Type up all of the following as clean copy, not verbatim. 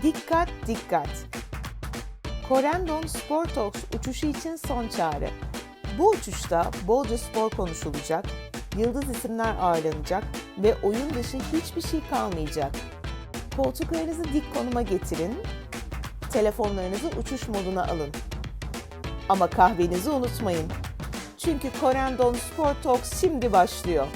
Dikkat dikkat! Corendon Sportox uçuşu için son çağrı. Bu uçuşta bolca spor konuşulacak, yıldız isimler ağırlanacak ve oyun dışı hiçbir şey kalmayacak. Koltuklarınızı dik konuma getirin, telefonlarınızı uçuş moduna alın. Ama kahvenizi unutmayın. Çünkü Corendon Sportox şimdi başlıyor.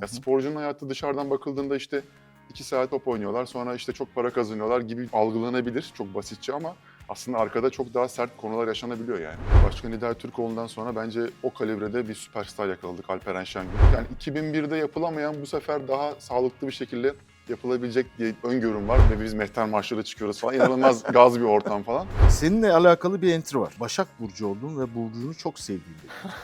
Ya sporcunun hayatı dışarıdan bakıldığında işte 2 saat top oynuyorlar, sonra işte çok para kazanıyorlar gibi algılanabilir çok basitçe ama aslında arkada çok daha sert konular yaşanabiliyor yani. Başkan Hidayet Türkoğlu'ndan sonra bence o kalibrede bir süperstar yakaladık Alperen Şengün. Yani 2001'de yapılamayan bu sefer daha sağlıklı bir şekilde yapılabilecek diye öngörüm var ve biz mehter marşlara çıkıyoruz falan. İnanılmaz gaz bir ortam falan. Seninle alakalı bir entry var. Başak Burcu oldun ve Burcu'nu çok sevdiğin dedi.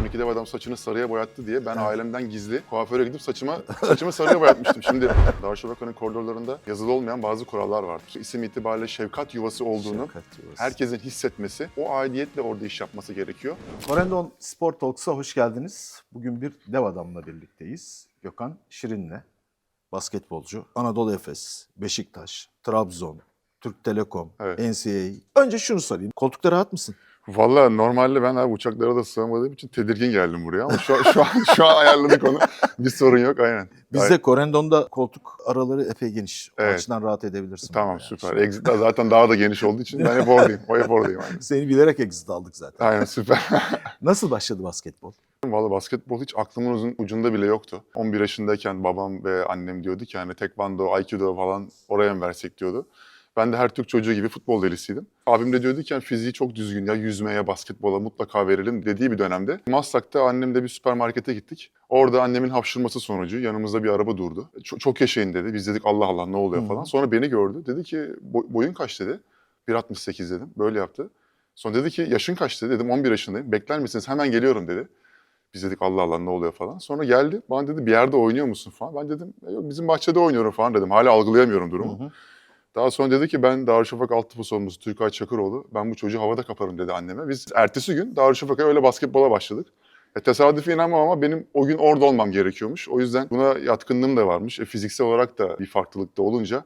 12 dev adam saçını sarıya boyattı diye ben ailemden gizli kuaföre gidip saçımı sarıya boyatmıştım. Şimdi Darüşşafaka'nın koridorlarında yazılı olmayan bazı kurallar vardır. İşte isim itibariyle şefkat yuvası olduğunu herkesin hissetmesi, o aidiyetle orada iş yapması gerekiyor. Corendon Spor Talks'a hoş geldiniz. Bugün bir dev adamla birlikteyiz. Gökhan Şirin'le. Basketbolcu. Anadolu Efes, Beşiktaş, Trabzon, Türk Telekom, Evet. NCAA. Önce şunu sorayım. Koltukta rahat mısın? Vallahi normalde ben abi uçaklara da sığamadığım için tedirgin geldim buraya ama şu an ayarladık onu. Bir sorun yok aynen. Bizde Corendon'da koltuk araları epey geniş. O Evet. açıdan rahat edebilirsin. Tamam yani. süper. Exit'ler zaten daha da geniş olduğu için ben hep oradayım. Hep oradayım aynen. Seni bilerek exit aldık zaten. Aynen süper. Nasıl başladı basketbol? Vallahi basketbol hiç aklımın ucunda bile yoktu. 11 yaşındayken babam ve annem diyordu ki hani tekvando, aikido falan oraya mı versek diyordu. Ben de her Türk çocuğu gibi futbol delisiydim. Abim de diyordu ki yani fiziği çok düzgün ya yüzmeye, basketbola mutlaka verelim dediği bir dönemde. Maslak'ta annemle bir süpermarkete gittik. Orada annemin hapşırması sonucu yanımızda bir araba durdu. Çok yaşayın dedi. Biz dedik Allah Allah ne oluyor falan. Sonra beni gördü. Dedi ki boyun kaç dedi. 1.68 dedim. Böyle yaptı. Sonra dedi ki yaşın kaç dedi. Dedim 11 yaşındayım. Bekler misiniz? Hemen geliyorum dedi. Biz dedik Allah Allah ne oluyor falan. Sonra geldi bana dedi bir yerde oynuyor musun falan. Ben dedim yok bizim bahçede oynuyorum falan dedim. Hala algılayamıyorum durumu. Daha sonra dedi ki ben Darüşşafaka altyapı sorumlusu Türkay Çakıroğlu. Ben bu çocuğu havada kaparım dedi anneme. Biz ertesi gün Darüşşafaka'ya öyle basketbola başladık. Tesadüfi inanmam ama benim o gün orada olmam gerekiyormuş. O yüzden buna yatkınlığım da varmış. Fiziksel olarak da bir farklılık da olunca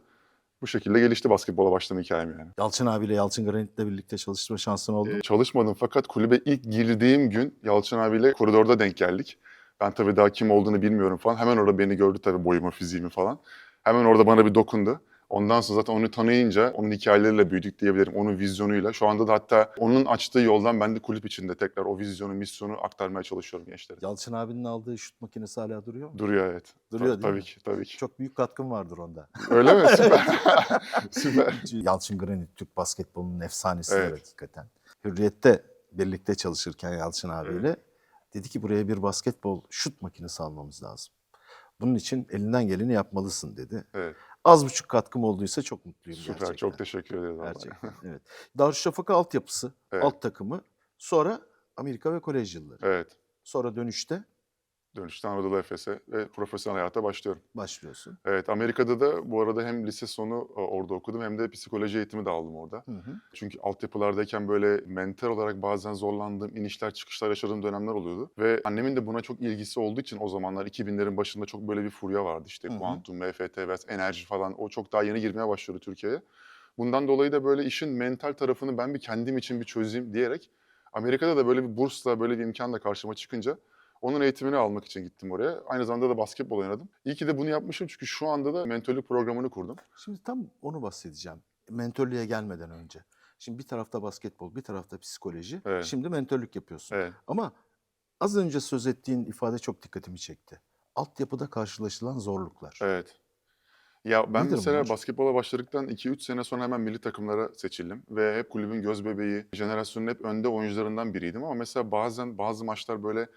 bu şekilde gelişti basketbola başlama hikayem yani. Yalçın abiyle Yalçın Granit'le birlikte çalışma şansın oldu mu? Çalışmadım fakat kulübe ilk girdiğim gün Yalçın abiyle koridorda denk geldik. Ben tabii daha kim olduğunu bilmiyorum falan. Hemen orada beni gördü tabii boyumu, fiziğimi falan. Hemen orada bana bir dokundu. Ondan sonra zaten onu tanıyınca onun hikayeleriyle büyüdük diyebilirim. Onun vizyonuyla. Şu anda da hatta onun açtığı yoldan ben de kulüp içinde tekrar o vizyonu, misyonu aktarmaya çalışıyorum gençlere. Yalçın abinin aldığı şut makinesi hala duruyor mu? Duruyor evet. Duruyor değil tabii mi? ki, tabii ki. Çok büyük katkın vardır onda. Öyle mi? Süper. Süper. Yalçın Granit Türk basketbolunun efsanesidir Evet. hakikaten. Hürriyet'te birlikte çalışırken Yalçın abiyle dedi ki buraya bir basketbol şut makinesi almamız lazım. Bunun için elinden geleni yapmalısın dedi. Evet. Az buçuk katkım olduysa çok mutluyum Süper. gerçekten. Çok teşekkür ederiz. vallahi. Gerçekten, evet. Darüşşafaka altyapısı, Evet. alt takımı, sonra Amerika ve kolej yılları. Evet. Sonra dönüşte Dönüşte Anadolu Efes'e ve profesyonel hayata başlıyorum. başlıyorsun. Evet, Amerika'da da bu arada hem lise sonu orada okudum hem de psikoloji eğitimi de aldım orada. Çünkü altyapılardayken böyle mental olarak bazen zorlandığım, inişler çıkışlar yaşadığım dönemler oluyordu. Ve annemin de buna çok ilgisi olduğu için o zamanlar 2000'lerin başında çok böyle bir furya vardı işte. Kuantum, MFT, enerji falan o çok daha yeni girmeye başlıyordu Türkiye'ye. Bundan dolayı da böyle işin mental tarafını ben bir kendim için bir çözeyim diyerek Amerika'da da böyle bir bursla, böyle bir imkanla karşıma çıkınca onun eğitimini almak için gittim oraya. Aynı zamanda da basketbol oynadım. İyi ki de bunu yapmışım çünkü şu anda da mentörlük programını kurdum. Şimdi tam onu bahsedeceğim. Mentörlüğe gelmeden önce. Şimdi bir tarafta basketbol, bir tarafta psikoloji. Evet. Şimdi mentörlük yapıyorsun. Evet. Ama az önce söz ettiğin ifade çok dikkatimi çekti. Altyapıda karşılaşılan zorluklar. Evet. Ya ben Nedir mesela bunlar? basketbola başladıktan 2-3 sene sonra hemen milli takımlara seçildim. Ve hep kulübün göz bebeği, jenerasyonun hep önde oyuncularından biriydim. Ama mesela bazen bazı maçlar böyle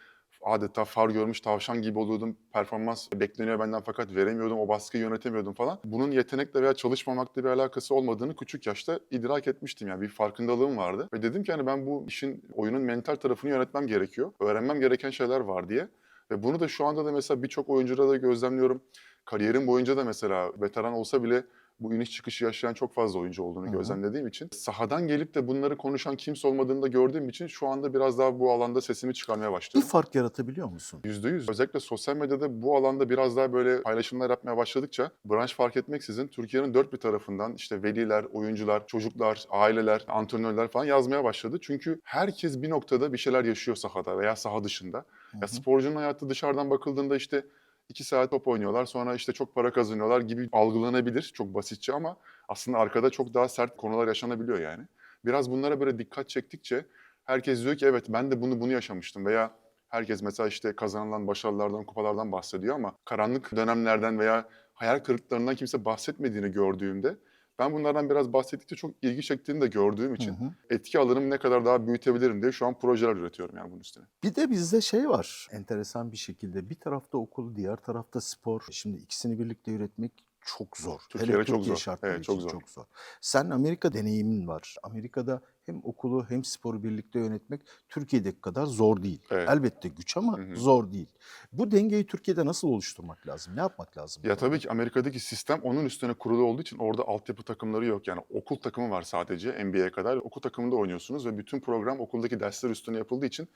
adeta far görmüş tavşan gibi oluyordum. Performans bekleniyor benden fakat veremiyordum, o baskıyı yönetemiyordum falan. Bunun yetenekle veya çalışmamakla bir alakası olmadığını küçük yaşta idrak etmiştim. Yani bir farkındalığım vardı. Ve dedim ki hani ben bu işin, oyunun mental tarafını yönetmem gerekiyor. Öğrenmem gereken şeyler var diye. Ve bunu da şu anda da mesela birçok oyuncuda da gözlemliyorum. Kariyerim boyunca da mesela veteran olsa bile bu iniş çıkışı yaşayan çok fazla oyuncu olduğunu Hı hı. gözlemlediğim için sahadan gelip de bunları konuşan kimse olmadığını da gördüğüm için şu anda biraz daha bu alanda sesimi çıkarmaya Bir başlıyorum. fark yaratabiliyor musun? %100. Özellikle sosyal medyada bu alanda biraz daha böyle paylaşımlar yapmaya başladıkça branş fark etmeksizin Türkiye'nin dört bir tarafından işte veliler, oyuncular, çocuklar, aileler, antrenörler falan yazmaya başladı. Çünkü herkes bir noktada bir şeyler yaşıyor sahada veya saha dışında. Hı Ya hı. sporcunun hayatı dışarıdan bakıldığında işte 2 saat top oynuyorlar, sonra işte çok para kazanıyorlar gibi algılanabilir çok basitçe ama aslında arkada çok daha sert konular yaşanabiliyor yani. Biraz bunlara böyle dikkat çektikçe herkes diyor ki evet ben de bunu yaşamıştım veya herkes mesela işte kazanılan başarılardan, kupalardan bahsediyor ama karanlık dönemlerden veya hayal kırıklıklarından kimse bahsetmediğini gördüğümde ben bunlardan biraz bahsettikçe çok ilgi çektiğini de gördüğüm Hı için hı. etki alanımı ne kadar daha büyütebilirim diye şu an projeler üretiyorum yani bunun üstüne. Bir de bizde şey var, enteresan bir şekilde bir tarafta okul, diğer tarafta spor. Şimdi ikisini birlikte üretmek çok zor. Türkiye'de Hele çok Türkiye zor. şartları Evet, için çok zor. çok zor. Sen Amerika deneyimin var. Amerika'da hem okulu hem sporu birlikte yönetmek Türkiye'deki kadar zor değil. Evet. Elbette güç ama Hı hı. zor değil. Bu dengeyi Türkiye'de nasıl oluşturmak lazım? Ne yapmak lazım? Ya tabii ki Amerika'daki sistem onun üstüne kurulu olduğu için orada altyapı takımları yok. Yani okul takımı var sadece NBA'ye kadar. Okul takımında oynuyorsunuz ve bütün program okuldaki dersler üstüne yapıldığı için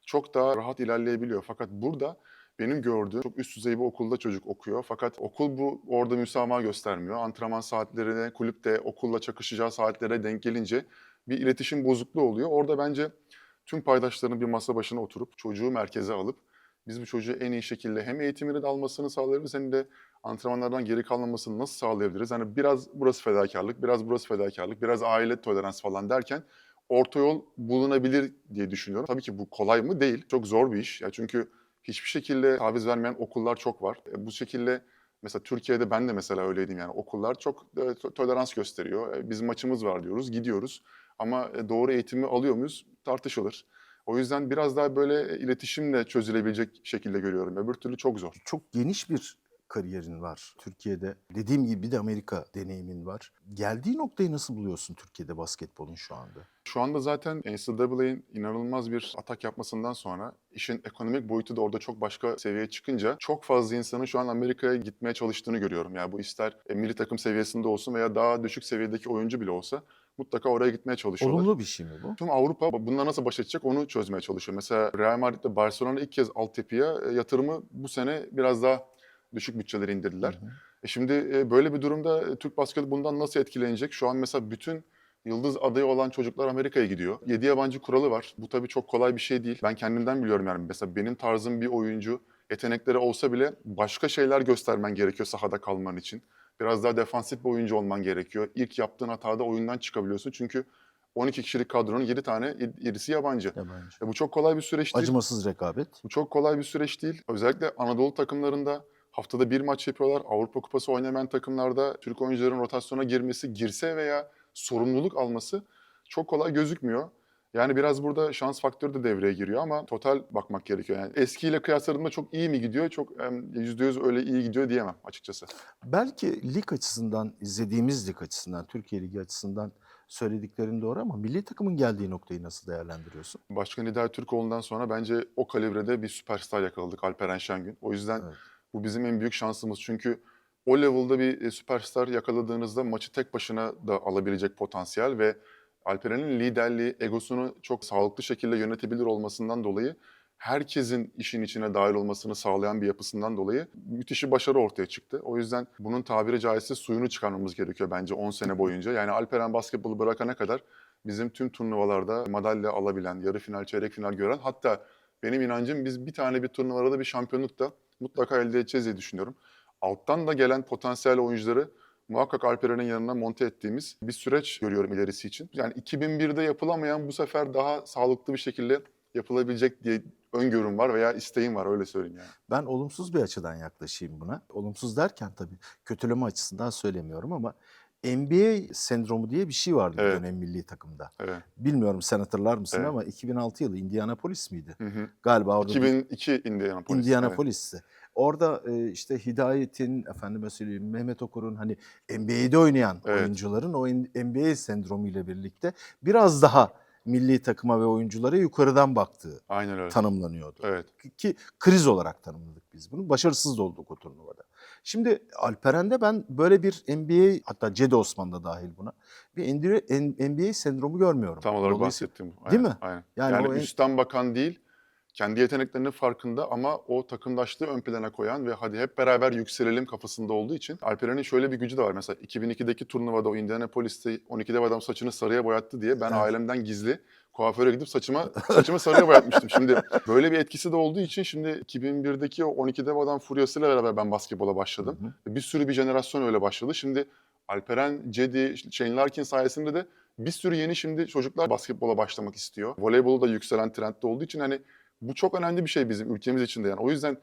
çok daha rahat ilerleyebiliyor. Fakat burada benim gördüğüm çok üst düzey bir okulda çocuk okuyor. Fakat okul orada müsamaha göstermiyor. Antrenman saatlerine, kulüpte okulla çakışacağı saatlere denk gelince bir iletişim bozukluğu oluyor. Orada bence tüm paydaşların bir masa başına oturup çocuğu merkeze alıp biz bu çocuğu en iyi şekilde hem eğitimini de almasını sağlarız hem de antrenmanlardan geri kalmamasını nasıl sağlayabiliriz? Hani biraz burası fedakarlık, biraz burası fedakarlık, biraz aile tolerans falan derken orta yol bulunabilir diye düşünüyorum. Tabii ki bu kolay mı? Değil. Çok zor bir iş. Ya çünkü hiçbir şekilde taviz vermeyen okullar çok var. Bu şekilde mesela Türkiye'de ben de mesela öyleydim yani okullar çok tolerans gösteriyor. Bizim maçımız var diyoruz, gidiyoruz. Ama doğru eğitimi alıyor muyuz? Tartışılır. O yüzden biraz daha böyle iletişimle çözülebilecek şekilde görüyorum. Öbür türlü çok zor. Çok geniş bir kariyerin var Türkiye'de. Dediğim gibi bir de Amerika deneyimin var. Geldiği noktayı nasıl buluyorsun Türkiye'de basketbolun şu anda? Şu anda zaten NCAA'nin inanılmaz bir atak yapmasından sonra işin ekonomik boyutu da orada çok başka seviyeye çıkınca çok fazla insanın şu an Amerika'ya gitmeye çalıştığını görüyorum. Yani bu ister milli takım seviyesinde olsun veya daha düşük seviyedeki oyuncu bile olsa mutlaka oraya gitmeye çalışıyorlar. Olumlu bir şey mi bu? Tüm Avrupa bununla nasıl baş edecek onu çözmeye çalışıyor. Mesela Real Madrid'de Barcelona ilk kez altyapıya yatırımı bu sene biraz daha düşük bütçeleri indirdiler. Hı hı. Şimdi böyle bir durumda Türk basketbolu bundan nasıl etkilenecek? Şu an mesela bütün yıldız adayı olan çocuklar Amerika'ya gidiyor. 7 yabancı kuralı var. Bu tabii çok kolay bir şey değil. Ben kendimden biliyorum yani. Mesela benim tarzım bir oyuncu, yetenekleri olsa bile başka şeyler göstermen gerekiyor sahada kalman için. Biraz daha defansif bir oyuncu olman gerekiyor. İlk yaptığın hatada oyundan çıkabiliyorsun. Çünkü 12 kişilik kadronun 7 tane 7'si yabancı. Yabancı. Bu çok kolay bir süreç değil. Acımasız rekabet. Bu çok kolay bir süreç değil. Özellikle Anadolu takımlarında haftada bir maç yapıyorlar. Avrupa Kupası oynamayan takımlarda Türk oyuncuların rotasyona girse veya sorumluluk alması çok kolay gözükmüyor. Yani biraz burada şans faktörü de devreye giriyor ama total bakmak gerekiyor. Yani eskiyle kıyasladığımda çok iyi mi gidiyor? Çok %100 öyle iyi gidiyor diyemem açıkçası. Belki lig açısından, izlediğimiz lig açısından, Türkiye Ligi açısından söylediklerin doğru ama milli takımın geldiği noktayı nasıl değerlendiriyorsun? Başkan Hidayet Türkoğlu'ndan sonra bence o kalibrede bir süperstar yakaladık Alperen Şengün. O yüzden Evet. bu bizim en büyük şansımız. Çünkü o level'da bir süperstar yakaladığınızda maçı tek başına da alabilecek potansiyel ve Alperen'in liderliği, egosunu çok sağlıklı şekilde yönetebilir olmasından dolayı herkesin işin içine dahil olmasını sağlayan bir yapısından dolayı müthiş bir başarı ortaya çıktı. O yüzden bunun tabiri caizse suyunu çıkarmamız gerekiyor bence 10 sene boyunca. Yani Alperen basketbolu bırakana kadar bizim tüm turnuvalarda madalya alabilen, yarı final, çeyrek final gören, hatta benim inancım biz bir tane bir turnuvada bir şampiyonluk da mutlaka elde edeceğiz diye düşünüyorum. Alttan da gelen potansiyel oyuncuları muhakkak Alperen'in yanına monte ettiğimiz bir süreç görüyorum ilerisi için. Yani 2001'de yapılamayan bu sefer daha sağlıklı bir şekilde yapılabilecek diye öngörüm var veya isteğim var, öyle söyleyeyim yani. Ben olumsuz bir açıdan yaklaşayım buna. Olumsuz derken tabii kötüleme açısından söylemiyorum ama NBA sendromu diye bir şey vardı bir Evet. dönem milli takımda. Evet. Bilmiyorum sen hatırlar mısın Evet. ama 2006 yılı Indianapolis miydi? Hı hı. Galiba orada 2002 Indianapolis. Indianapolis'ti. Orada işte Hidayet'in, efendime söyleyeyim Mehmet Okur'un hani NBA'de oynayan Evet. oyuncuların o NBA sendromu ile birlikte biraz daha milli takıma ve oyunculara yukarıdan baktığı Aynen öyle. tanımlanıyordu. Evet. Ki kriz olarak tanımladık biz bunu. Başarısız da olduk o turnuvada. Şimdi Alperen'de ben böyle bir NBA, hatta Cedi Osman da dahil buna, bir NBA sendromu görmüyorum. Tam olarak Dolayısıyla- bahsettiğim bu. Değil Aynen, mi? aynen. Yani Yani o üstten bakan değil, kendi yeteneklerinin farkında ama o takımdaşlığı ön plana koyan ve hadi hep beraber yükselelim kafasında olduğu için Alperen'in şöyle bir gücü de var. Mesela 2002'deki turnuvada o Indianapolis'te 12 dev adam saçını sarıya boyattı diye ben Evet. ailemden gizli kuaföre gidip saçımı sarıya boyatmıştım. Şimdi böyle bir etkisi de olduğu için şimdi 2001'deki o 12 dev adam furyasıyla beraber ben basketbola başladım. Bir sürü bir jenerasyon öyle başladı. Şimdi Alperen, Cedi, Shane Larkin sayesinde de bir sürü yeni şimdi çocuklar basketbola başlamak istiyor. Voleybolu da yükselen trendde olduğu için hani bu çok önemli bir şey bizim ülkemiz için de yani. O yüzden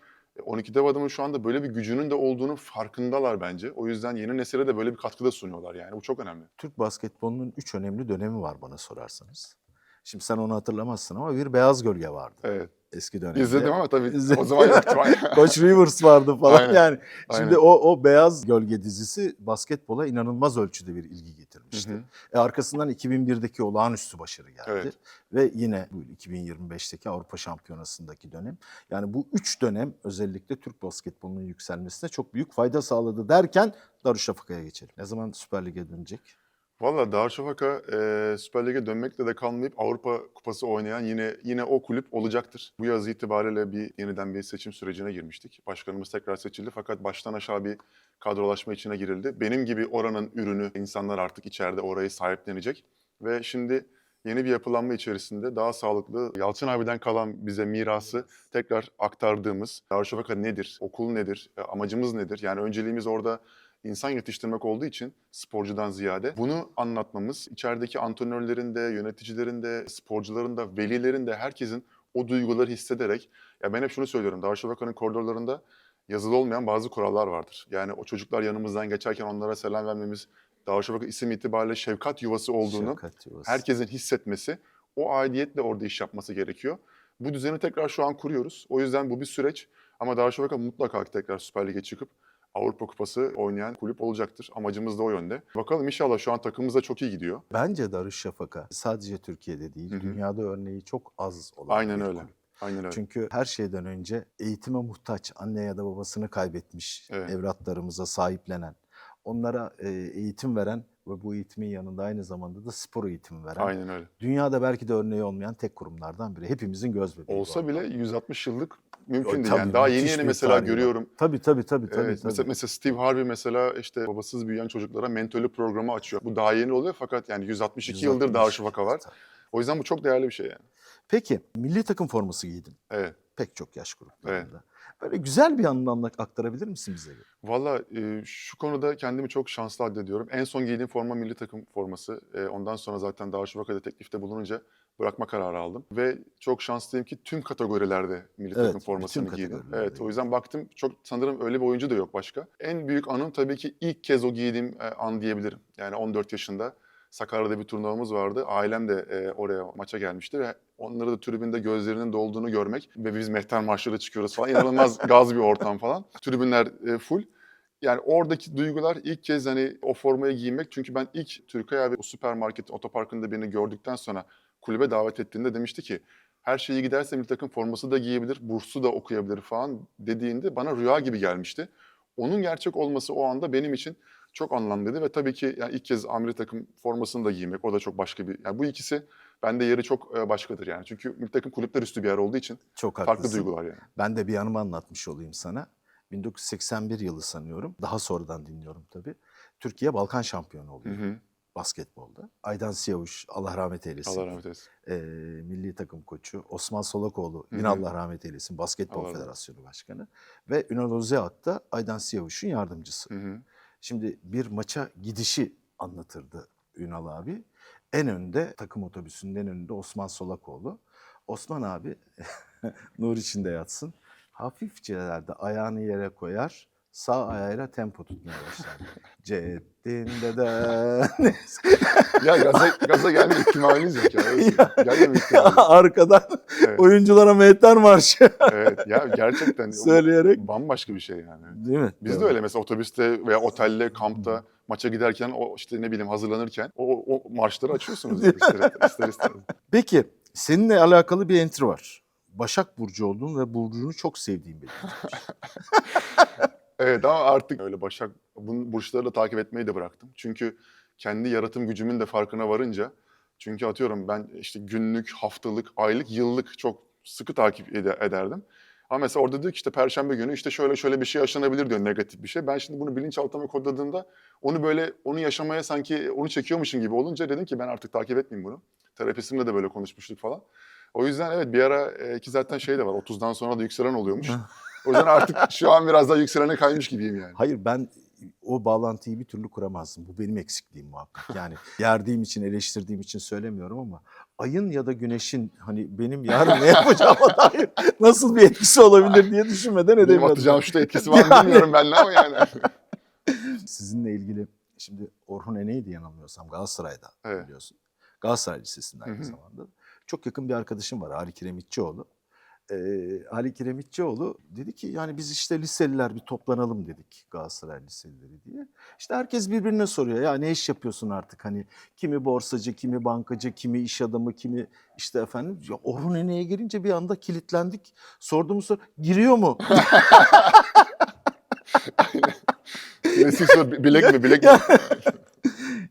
12 dev adamın şu anda böyle bir gücünün de olduğunu farkındalar bence. O yüzden yeni nesile de böyle bir katkıda sunuyorlar yani. Bu çok önemli. Türk basketbolunun 3 önemli dönemi var bana sorarsanız. Şimdi sen onu hatırlamazsın ama bir beyaz gölge vardı Evet. eski dönemde. İzledim ama tabii İzledim. o zaman yoktu. Koç Rivers vardı falan Aynen, yani. Şimdi aynen. o Beyaz Gölge dizisi basketbola inanılmaz ölçüde bir ilgi getirmişti. Hı hı. Arkasından 2001'deki olağanüstü başarı geldi. Evet. Ve yine bu 2025'teki Avrupa Şampiyonası'ndaki dönem. Yani bu 3 dönem özellikle Türk basketbolunun yükselmesine çok büyük fayda sağladı derken Darüşşafaka'ya geçelim. Ne zaman Süper Lig'e dönecek? Valla Darüşşafaka Süper Lig'e dönmekle de kalmayıp Avrupa Kupası oynayan yine o kulüp olacaktır. Bu yaz itibariyle yeniden bir seçim sürecine girmiştik. Başkanımız tekrar seçildi fakat baştan aşağı bir kadrolaşma içine girildi. Benim gibi oranın ürünü insanlar artık içeride orayı sahiplenecek. Ve şimdi yeni bir yapılanma içerisinde daha sağlıklı, Yalçın abiden kalan bize mirası tekrar aktardığımız Darüşşafaka nedir, okul nedir, amacımız nedir? Yani önceliğimiz orada İnsan yetiştirmek olduğu için sporcudan ziyade bunu anlatmamız, içerideki antrenörlerin de, yöneticilerin de, sporcuların da, velilerin de herkesin o duyguları hissederek, ya ben hep şunu söylüyorum, Darüşşafaka'nın koridorlarında yazılı olmayan bazı kurallar vardır. Yani o çocuklar yanımızdan geçerken onlara selam vermemiz, Darüşşafaka isim itibariyle şefkat yuvası olduğunu Şefkat yuvası. herkesin hissetmesi, o aidiyetle orada iş yapması gerekiyor. Bu düzeni tekrar şu an kuruyoruz. O yüzden bu bir süreç ama Darüşşafaka mutlaka tekrar Süper Lig'e çıkıp Avrupa Kupası oynayan kulüp olacaktır. Amacımız da o yönde. Bakalım inşallah şu an takımımız da çok iyi gidiyor. Bence Darüşşafaka sadece Türkiye'de değil, Hı hı. dünyada örneği çok az olan Aynen bir öyle. kulüp. Aynen öyle. Çünkü her şeyden önce eğitime muhtaç, anne ya da babasını kaybetmiş Evet. evlatlarımıza sahiplenen, onlara eğitim veren ve bu eğitimin yanında aynı zamanda da spor eğitimi veren, Aynen öyle. dünyada belki de örneği olmayan tek kurumlardan biri. Hepimizin göz bebeği. bu Olsa bile arada. 160 yıllık mümkün değil. Tabii, Yani daha müthiş yeni bir mesela tarihi var. görüyorum. Tabii. Evet, mesela Steve Harvey mesela işte babasız büyüyen çocuklara mentörlük programı açıyor. Bu daha yeni oluyor fakat yani 162 yıldır 160. Darüşşafaka var. Tabii. O yüzden bu çok değerli bir şey yani. Peki, milli takım forması giydin. Evet. Pek çok yaş gruplarında. Böyle güzel bir anını aktarabilir misin bize? Valla şu konuda kendimi çok şanslı addediyorum. En son giydiğim forma milli takım forması. Ondan sonra zaten Darüşşafaka'da teklifte bulununca bırakma kararı aldım. Ve çok şanslıyım ki tüm kategorilerde milli takım Evet, formasını bütün giydim. kategorilerde Evet, o yüzden baktım çok sanırım öyle bir oyuncu da yok başka. En büyük anım tabii ki ilk kez o giydiğim an diyebilirim. Yani 14 yaşında Sakarya'da bir turnuvamız vardı. Ailem de oraya maça gelmişti ve onları da tribünde gözlerinin dolduğunu görmek ve biz mehter marşları çıkıyoruz falan. İnanılmaz gaz bir ortam falan. Tribünler full. Yani oradaki duygular ilk kez hani o formayı giymek. Çünkü ben ilk Türkay abi o süpermarket otoparkında beni gördükten sonra kulübe davet ettiğinde demişti ki her şey iyi giderse milli takım forması da giyebilir, burslu da okuyabilir falan dediğinde bana rüya gibi gelmişti. Onun gerçek olması o anda benim için çok anlamlıydı ve tabii ki yani ilk kez milli takım formasını da giymek o da çok başka bir. Yani bu ikisi bende yeri çok başkadır yani. Çünkü milli takım kulüpler üstü bir yer olduğu için Çok farklı haklısın. duygular yani. Ben de bir anımı anlatmış olayım sana. 1981 yılı sanıyorum. Daha sonradan dinliyorum tabii. Türkiye Balkan şampiyonu oluyor basketbolda. Aydan Siyavuş, Allah rahmet eylesin. Allah rahmet eylesin. Milli takım koçu. Osman Solakoğlu, Hı yine hı. Allah rahmet eylesin. Basketbol Allah rahmet. Federasyonu Başkanı. Ve Ünal Özeak da Aydan Siyavuş'un yardımcısı. Hı hı. Şimdi bir maça gidişi anlatırdı Ünal abi. En önde, takım otobüsünün en önünde Osman Solakoğlu. Osman abi, nur içinde yatsın, hafifçelerde ayağını yere koyar, sağ ayağıyla tempo tutmaya başlar. Ceddin'de Ya gaza gelme ihtimaliniz yok ya. Gelmeme ihtimali. arkadan Evet. oyunculara mehter marşı Evet ya gerçekten söyleyerek. bambaşka bir şey yani. Değil mi? Biz de öyle mesela otobüste veya otelde, kampta maça giderken o işte ne bileyim hazırlanırken o marşları açıyorsunuz ister istemez. Peki, seninle alakalı bir entry var. Başak Burcu olduğun ve Burcu'nu çok sevdiğin belirtilmiş. Evet ama artık öyle Başak burçları da takip etmeyi de bıraktım. Çünkü kendi yaratım gücümün de farkına varınca, çünkü atıyorum ben işte günlük, haftalık, aylık, yıllık çok sıkı takip ederdim. Ama mesela orada diyor ki işte Perşembe günü işte şöyle şöyle bir şey yaşanabilir diyor, negatif bir şey. Ben şimdi bunu bilinçaltıma kodladığımda onu yaşamaya sanki onu çekiyormuşum gibi olunca dedim ki ben artık takip etmeyeyim bunu. Terapistimle de böyle konuşmuştuk falan. O yüzden evet, bir ara ki zaten şey de var, 30'dan sonra da yükselen oluyormuş. O yüzden artık şu an biraz daha yükselene kaymış gibiyim yani. Hayır, ben o bağlantıyı bir türlü kuramazdım. Bu benim eksikliğim muhakkak. Yani yerdiğim için, eleştirdiğim için söylemiyorum ama ayın ya da güneşin hani benim yarın ne yapacağıma dair nasıl bir etkisi olabilir diye düşünmeden Benim edemiyorum. atacağım şuta etkisi var mı bilmiyorum ben de ama yani. Sizinle ilgili şimdi Orhun Ene'ydi yanılmıyorsam, Galatasaray'da Evet. biliyorsun. Galatasaray Lisesi'nde aynı Hı hı. zamanda. Çok yakın bir arkadaşım var, Ali Kiremitçioğlu. Ali Kiremitçioğlu dedi ki yani biz işte liseliler bir toplanalım dedik, Galatasaray Liselileri diye. İşte herkes birbirine soruyor ya ne iş yapıyorsun artık, hani kimi borsacı, kimi bankacı, kimi iş adamı, kimi işte efendim. Ya Orhun Ene'ye gelince bir anda kilitlendik. Sorduğumuz soru giriyor mu? Klasik soru, bilek mi bilek mi?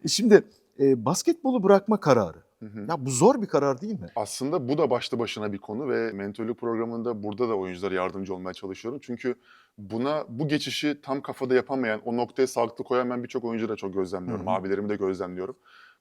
Şimdi basketbolu bırakma kararı. Hı hı. Ya bu zor bir karar değil mi? Aslında bu da başlı başına bir konu ve mentörlük programında burada da oyunculara yardımcı olmaya çalışıyorum. Çünkü bu geçişi tam kafada yapamayan, o noktaya sağlıklı koyamayan birçok oyuncu da çok gözlemliyorum. Hı hı. Abilerimi de gözlemliyorum.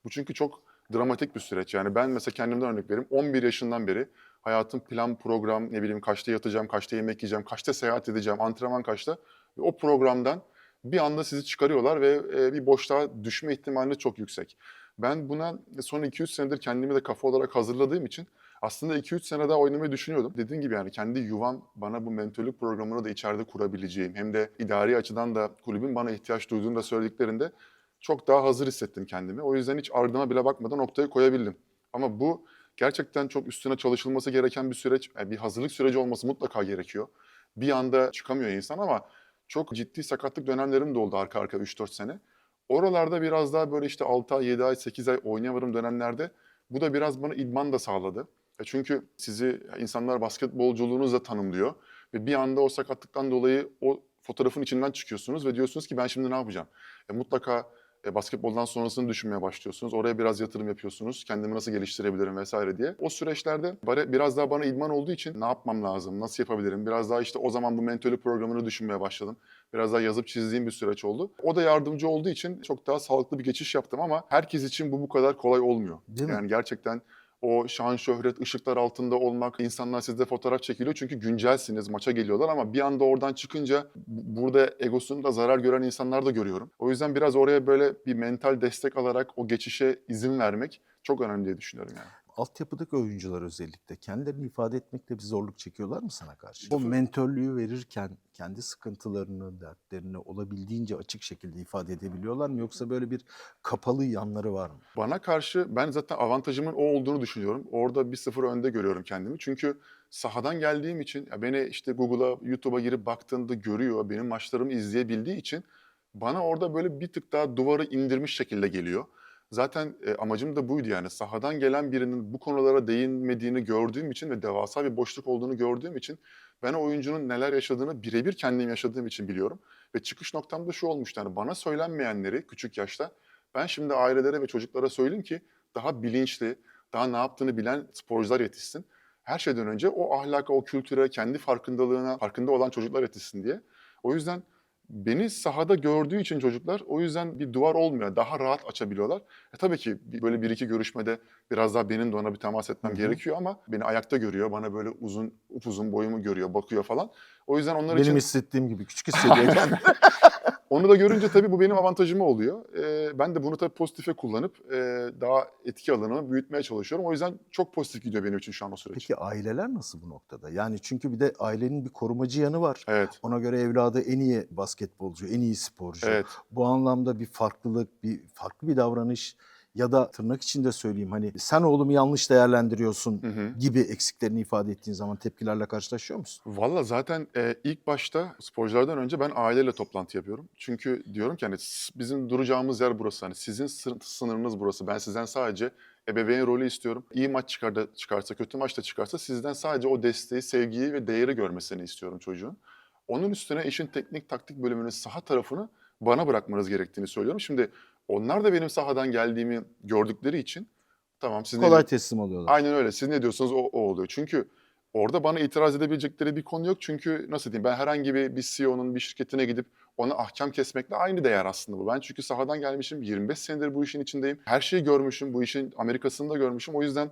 Bu çünkü çok dramatik bir süreç. Yani ben mesela kendimden örnek vereyim. 11 yaşından beri hayatım plan, program, ne bileyim kaçta yatacağım, kaçta yemek yiyeceğim, kaçta seyahat edeceğim, antrenman kaçta. Ve o programdan bir anda sizi çıkarıyorlar ve bir boşluğa düşme ihtimali çok yüksek. Ben buna son 2-3 senedir kendimi de kafa olarak hazırladığım için aslında 2-3 sene daha oynamayı düşünüyordum. Dediğim gibi yani kendi yuvam, bana bu mentörlük programını da içeride kurabileceğim, hem de idari açıdan da kulübün bana ihtiyaç duyduğunu da söylediklerinde çok daha hazır hissettim kendimi. O yüzden hiç ardıma bile bakmadan noktayı koyabildim. Ama bu gerçekten çok üstüne çalışılması gereken bir süreç, bir hazırlık süreci olması mutlaka gerekiyor. Bir anda çıkamıyor insan ama çok ciddi sakatlık dönemlerim de oldu arka arka 3-4 sene. Oralarda biraz daha böyle işte 6 ay, 7 ay, 8 ay oynayamadığım dönemlerde bu da biraz bana idman da sağladı. Çünkü sizi insanlar basketbolculuğunuzla tanımlıyor ve bir anda o sakatlıktan dolayı o fotoğrafın içinden çıkıyorsunuz ve diyorsunuz ki ben şimdi ne yapacağım? Mutlaka basketboldan sonrasını düşünmeye başlıyorsunuz. Oraya biraz yatırım yapıyorsunuz. Kendimi nasıl geliştirebilirim vesaire diye. O süreçlerde biraz daha bana idman olduğu için ne yapmam lazım, nasıl yapabilirim? Biraz daha işte o zaman bu mentörlük programını düşünmeye başladım. Biraz daha yazıp çizdiğim bir süreç oldu. O da yardımcı olduğu için çok daha sağlıklı bir geçiş yaptım ama herkes için bu kadar kolay olmuyor. Değil mi? Yani gerçekten o şan, şöhret, ışıklar altında olmak, insanlar sizde fotoğraf çekiliyor çünkü güncelsiniz, maça geliyorlar ama bir anda oradan çıkınca burada egosunu da zarar gören insanlar da görüyorum. O yüzden biraz oraya böyle bir mental destek alarak o geçişe izin vermek çok önemli diye düşünüyorum yani. Altyapıdaki oyuncular özellikle kendilerini ifade etmekte bir zorluk çekiyorlar mı sana karşı? O mentörlüğü verirken kendi sıkıntılarını, dertlerini olabildiğince açık şekilde ifade edebiliyorlar mı? Yoksa böyle bir kapalı yanları var mı? Bana karşı ben zaten avantajımın o olduğunu düşünüyorum. Orada 1-0 önde görüyorum kendimi. Çünkü sahadan geldiğim için beni işte Google'a, YouTube'a girip baktığında görüyor, benim maçlarımı izleyebildiği için bana orada böyle bir tık daha duvarı indirmiş şekilde geliyor. Zaten amacım da buydu yani sahadan gelen birinin bu konulara değinmediğini gördüğüm için ve devasa bir boşluk olduğunu gördüğüm için ben o oyuncunun neler yaşadığını birebir kendim yaşadığım için biliyorum. Ve çıkış noktam da şu olmuştu, yani bana söylenmeyenleri küçük yaşta ben şimdi ailelere ve çocuklara söyleyeyim ki daha bilinçli, daha ne yaptığını bilen sporcular yetişsin. Her şeyden önce o ahlaka, o kültüre, kendi farkındalığına, farkında olan çocuklar yetişsin diye. O yüzden beni sahada gördüğü için çocuklar, o yüzden bir duvar olmuyor. Daha rahat açabiliyorlar. Tabii ki böyle bir iki görüşmede biraz daha benim de ona bir temas etmem gerekiyor ama beni ayakta görüyor. Bana böyle upuzun boyumu görüyor, bakıyor falan. O yüzden onlar Benim için hissettiğim gibi küçük hissediyor kendini. onu da görünce tabii bu benim avantajıma oluyor. Ben de bunu tabii pozitife kullanıp daha etki alanımı büyütmeye çalışıyorum. O yüzden çok pozitif gidiyor benim için şu an o süreç. Peki aileler nasıl bu noktada? Yani çünkü bir de ailenin bir korumacı yanı var. Evet, Ona göre evladı en iyi basketbolcu, en iyi sporcu. evet. Bu anlamda bir farklılık, farklı bir davranış ya da tırnak içinde söyleyeyim hani sen oğlumu yanlış değerlendiriyorsun Hı hı. gibi eksiklerini ifade ettiğin zaman tepkilerle karşılaşıyor musun? Valla zaten ilk başta sporculardan önce ben aileyle toplantı yapıyorum. Çünkü diyorum ki hani bizim duracağımız yer burası. Hani sizin sınırınız burası. Ben sizden sadece ebeveyn rolü istiyorum. İyi maç çıkarsa, kötü maç da çıkarsa sizden sadece o desteği, sevgiyi ve değeri görmesini istiyorum çocuğun. Onun üstüne işin teknik taktik bölümünün saha tarafını bana bırakmanız gerektiğini söylüyorum. Şimdi onlar da benim sahadan geldiğimi gördükleri için tamam siz ne Kolay diyorsunuz? teslim oluyorlar. Aynen öyle. Siz ne diyorsanız o oluyor. Çünkü orada bana itiraz edebilecekleri bir konu yok. Çünkü nasıl diyeyim ben herhangi bir CEO'nun bir şirketine gidip ona ahkam kesmekle aynı değer aslında bu. Ben çünkü sahadan gelmişim. 25 senedir bu işin içindeyim. Her şeyi görmüşüm. Bu işin Amerika'sını da görmüşüm. O yüzden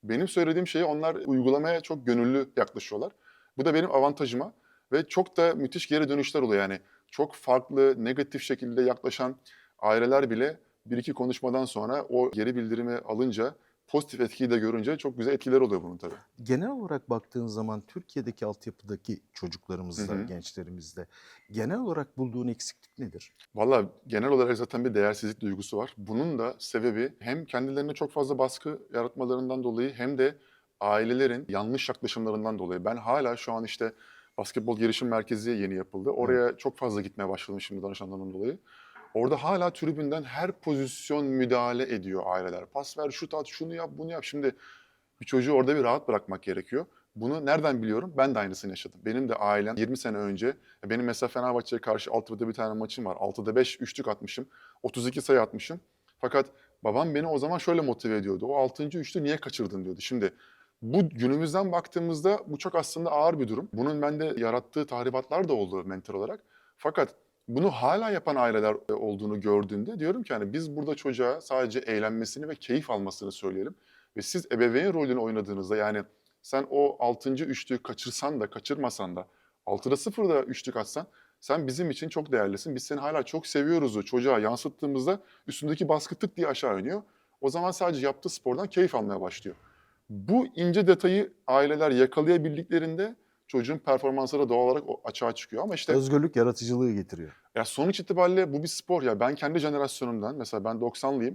benim söylediğim şeyi onlar uygulamaya çok gönüllü yaklaşıyorlar. Bu da benim avantajıma ve çok da müthiş geri dönüşler oluyor. Yani çok farklı, negatif şekilde yaklaşan aileler bile bir iki konuşmadan sonra o geri bildirimi alınca, pozitif etkiyi de görünce çok güzel etkiler oluyor bunun tabii. Genel olarak baktığın zaman Türkiye'deki altyapıdaki çocuklarımızda, Hı hı. gençlerimizde genel olarak bulduğun eksiklik nedir? Valla genel olarak zaten bir değersizlik duygusu var. Bunun da sebebi hem kendilerine çok fazla baskı yaratmalarından dolayı hem de ailelerin yanlış yaklaşımlarından dolayı. Ben hala şu an işte basketbol gelişim merkezi yeni yapıldı. Oraya çok fazla gitmeye başladım şimdi danışanlarımdan dolayı. Orada hala tribünden her pozisyon müdahale ediyor aileler. Pas ver, şut at, şunu yap, bunu yap. Şimdi bir çocuğu orada bir rahat bırakmak gerekiyor. Bunu nereden biliyorum? Ben de aynısını yaşadım. Benim de ailem 20 sene önce, benim mesela Fenerbahçe'ye karşı Altı'da bir tane maçım var. 6'da 5 üçlük atmışım. 32 sayı atmışım. Fakat babam beni o zaman şöyle motive ediyordu. O 6. üçlü niye kaçırdın diyordu. Şimdi bu günümüzden baktığımızda bu çok aslında ağır bir durum. Bunun bende yarattığı tahribatlar da oldu mental olarak. Fakat bunu hala yapan aileler olduğunu gördüğünde diyorum ki hani biz burada çocuğa sadece eğlenmesini ve keyif almasını söyleyelim. Ve siz ebeveyn rolünü oynadığınızda yani sen o 6. üçlüğü kaçırsan da kaçırmasan da 6'da 0'da üçlük atsan sen bizim için çok değerlisin. Biz seni hala çok seviyoruz'u çocuğa yansıttığımızda üstündeki baskı tık diye aşağı iniyor. O zaman sadece yaptığı spordan keyif almaya başlıyor. Bu ince detayı aileler yakalayabildiklerinde çocuğun performansları doğal olarak açığa çıkıyor. Ama işte Özgürlük yaratıcılığı getiriyor. ya sonuç itibariyle bu bir spor ya. Ben kendi jenerasyonumdan mesela ben 90'lıyım.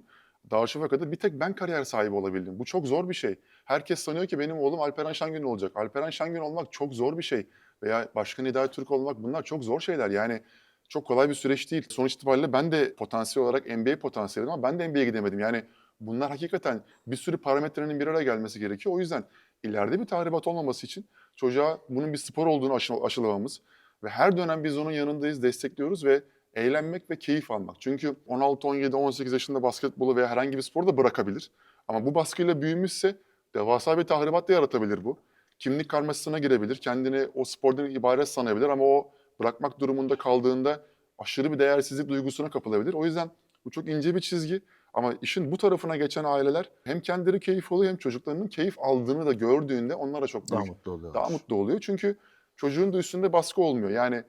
Darüşşafaka'da bir tek ben kariyer sahibi olabildim. Bu çok zor bir şey. Herkes sanıyor ki benim oğlum Alperen Şengün olacak. Alperen Şengün olmak çok zor bir şey. Veya Başkan Hidayet Türk olmak bunlar çok zor şeyler. Yani çok kolay bir süreç değil. Sonuç itibariyle ben de potansiyel olarak NBA potansiyeliydim ama ben de NBA'ye gidemedim. Yani bunlar hakikaten bir sürü parametrenin bir araya gelmesi gerekiyor. O yüzden ileride bir tahribat olmaması için çocuğa bunun bir spor olduğunu aşılamamız ve her dönem biz onun yanındayız, destekliyoruz ve eğlenmek ve keyif almak. Çünkü 16, 17, 18 yaşında basketbolu veya herhangi bir sporu da bırakabilir. Ama bu baskıyla büyümüşse devasa bir tahribat da yaratabilir bu. Kimlik karmaşasına girebilir, kendini o spordan ibaret sanabilir ama o bırakmak durumunda kaldığında aşırı bir değersizlik duygusuna kapılabilir. O yüzden bu çok ince bir çizgi ama işin bu tarafına geçen aileler hem kendileri keyif alıyor hem çocuklarının keyif aldığını da gördüğünde onlar da çok Daha büyük, mutlu oluyorlar. daha mutlu oluyor. Çünkü çocuğun da üstünde baskı olmuyor. Yani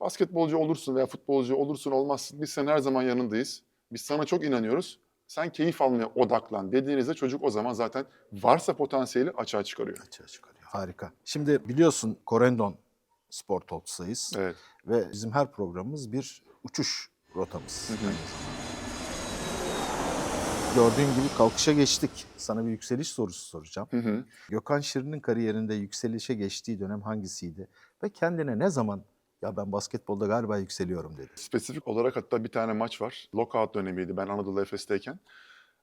basketbolcu olursun veya futbolcu olursun olmazsın biz senin her zaman yanındayız. Biz sana çok inanıyoruz. Sen keyif almaya odaklan dediğinizde çocuk o zaman zaten varsa potansiyeli açığa çıkarıyor. Açığa çıkarıyor. Harika. Şimdi biliyorsun Corendon Spor Talks'tayız. Evet. Ve bizim her programımız bir uçuş rotamız. Hı hı. Gördüğün gibi kalkışa geçtik. Sana bir yükseliş sorusu soracağım. Hı hı. Gökhan Şirin'in kariyerinde yükselişe geçtiği dönem hangisiydi? Ve kendine ne zaman ya ben basketbolda galiba yükseliyorum dedi. Spesifik olarak hatta bir tane maç var. Lockout dönemiydi ben Anadolu Efes'teyken.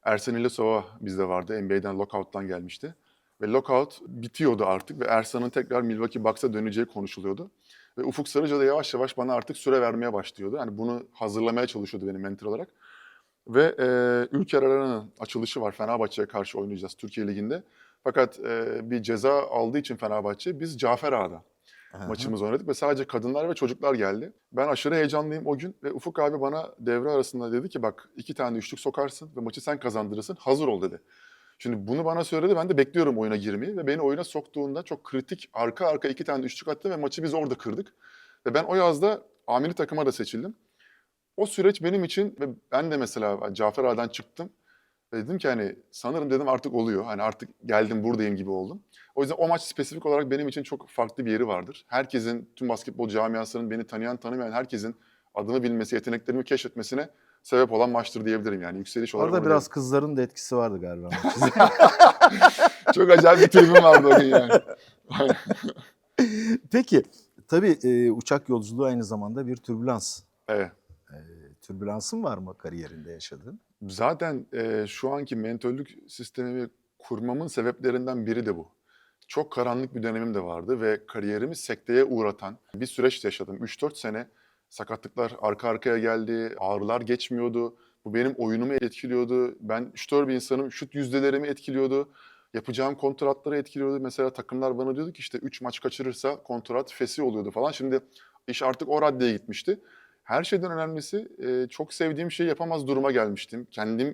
Ersan İlyasova bizde vardı. NBA'den lockout'tan gelmişti. Ve lockout bitiyordu artık ve Ersan'ın tekrar Milwaukee Bucks'a döneceği konuşuluyordu. Ve Ufuk Sarıca da yavaş yavaş bana artık süre vermeye başlıyordu. Yani bunu hazırlamaya çalışıyordu benim mentor olarak. Ve Ülker Arena'nın açılışı var. Fenerbahçe'ye karşı oynayacağız Türkiye Ligi'nde. Fakat bir ceza aldığı için Fenerbahçe biz Cafer Ağa'da maçımızı oynadık ve sadece kadınlar ve çocuklar geldi. Ben aşırı heyecanlıyım o gün ve Ufuk abi bana devre arasında dedi ki bak 2 tane üçlük sokarsın ve maçı sen kazandırırsın hazır ol dedi. Şimdi bunu bana söyledi ben de bekliyorum oyuna girmeyi ve beni oyuna soktuğunda çok kritik arka arka 2 tane üçlük attı ve maçı biz orada kırdık. Ve ben o yazda amiri takıma da seçildim. O süreç benim için ve ben de mesela Cafer Ağa'dan çıktım. Ve dedim ki hani sanırım dedim artık oluyor. Hani artık geldim buradayım gibi oldum. O yüzden o maç spesifik olarak benim için çok farklı bir yeri vardır. Herkesin, tüm basketbol camiasının beni tanıyan tanımayan herkesin adını bilmesi, yeteneklerimi keşfetmesine sebep olan maçtır diyebilirim yani. Yükseliş olarak. Orada biraz kızların da etkisi vardı galiba. Çok acayip bir tribim vardı o gün yani. Peki tabii uçak yolculuğu aynı zamanda bir türbülans. Evet. Türbülansın var mı kariyerinde yaşadığın? Zaten şu anki mentörlük sistemimi kurmamın sebeplerinden biri de bu. çok karanlık bir dönemim de vardı ve kariyerimi sekteye uğratan bir süreç yaşadım. 3-4 sene sakatlıklar arka arkaya geldi, ağrılar geçmiyordu. Bu benim oyunumu etkiliyordu. Ben şutör bir insanım, şut yüzdelerimi etkiliyordu. Yapacağım kontratları etkiliyordu. Mesela takımlar bana diyordu ki işte 3 maç kaçırırsa kontrat fesih oluyordu falan. Şimdi iş artık o raddeye gitmişti. Her şeyden önemlisi çok sevdiğim şeyi yapamaz duruma gelmiştim.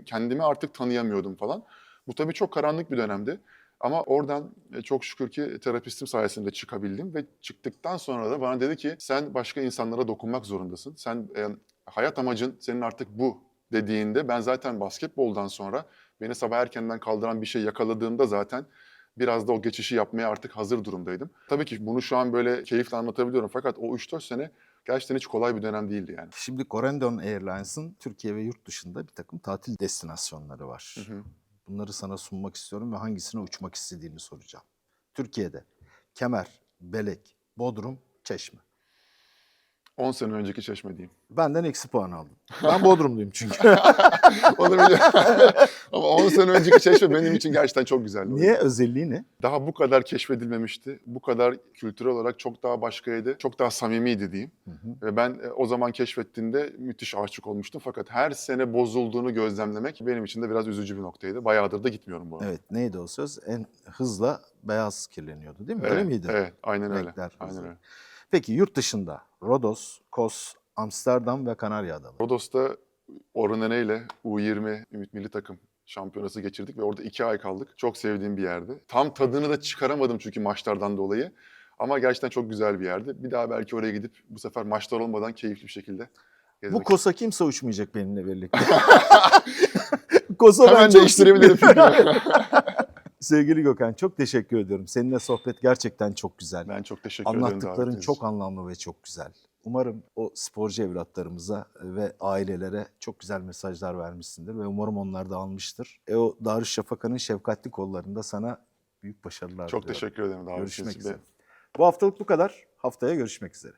Kendimi artık tanıyamıyordum falan. Bu tabii çok karanlık bir dönemdi. Ama oradan çok şükür ki terapistim sayesinde çıkabildim ve çıktıktan sonra da bana dedi ki sen başka insanlara dokunmak zorundasın. Sen hayat amacın senin artık bu dediğinde ben zaten basketboldan sonra beni sabah erkenden kaldıran bir şey yakaladığımda zaten biraz da o geçişi yapmaya artık hazır durumdaydım. Tabii ki bunu şu an böyle keyifle anlatabiliyorum fakat o 3-4 sene gerçekten hiç kolay bir dönem değildi yani. Şimdi Corendon Airlines'ın Türkiye ve yurt dışında bir takım tatil destinasyonları var. Hı hı. Bunları sana sunmak istiyorum ve hangisine uçmak istediğini soracağım. Türkiye'de Kemer, Belek, Bodrum, Çeşme. 10 sene önceki Çeşme diyeyim. Benden eksi puan aldın. Ben Bodrumluyum çünkü. Onu biliyorum. Ama 10 sene önceki Çeşme benim için gerçekten çok güzeldi. Niye? Özelliği ne? Daha bu kadar keşfedilmemişti. Bu kadar kültürel olarak çok daha başkaydı. Çok daha samimiydi diyeyim. Hı hı. Ve ben o zaman keşfettiğimde müthiş aşık olmuştum. Fakat her sene bozulduğunu gözlemlemek benim için de biraz üzücü bir noktaydı. Bayağıdır da gitmiyorum bu arada. Evet, neydi o söz? En hızla beyaz kirleniyordu değil mi? Evet, Öyle miydi? evet, aynen öyle. Renkler Aynen hızlı. öyle. Peki yurt dışında Rodos, Kos, Amsterdam ve Kanarya Adaları. Rodos'ta Orhun ile U20 Ümit Milli Takım şampiyonası geçirdik ve orada 2 ay kaldık. Çok sevdiğim bir yerdi. Tam tadını da çıkaramadım çünkü maçlardan dolayı. Ama gerçekten çok güzel bir yerdi. Bir daha belki oraya gidip bu sefer maçlar olmadan keyifli bir şekilde gezmek Bu Kos'a kimse uçmayacak benimle birlikte. Kos'a ben Hemen çok değiştirebilirim fikrimi. Sevgili Gökhan, çok teşekkür ediyorum. Seninle sohbet gerçekten çok güzel. Ben çok teşekkür ederim Anlattıkların davetiniz çok için. anlamlı ve çok güzel. Umarım o sporcu evlatlarımıza ve ailelere çok güzel mesajlar vermişsindir ve umarım onlar da almıştır. O Darüşşafaka'nın şefkatli kollarında sana büyük başarılar Çok diliyorum. teşekkür ederim davetiniz Görüşmek için. üzere. Bu haftalık bu kadar. Haftaya görüşmek üzere.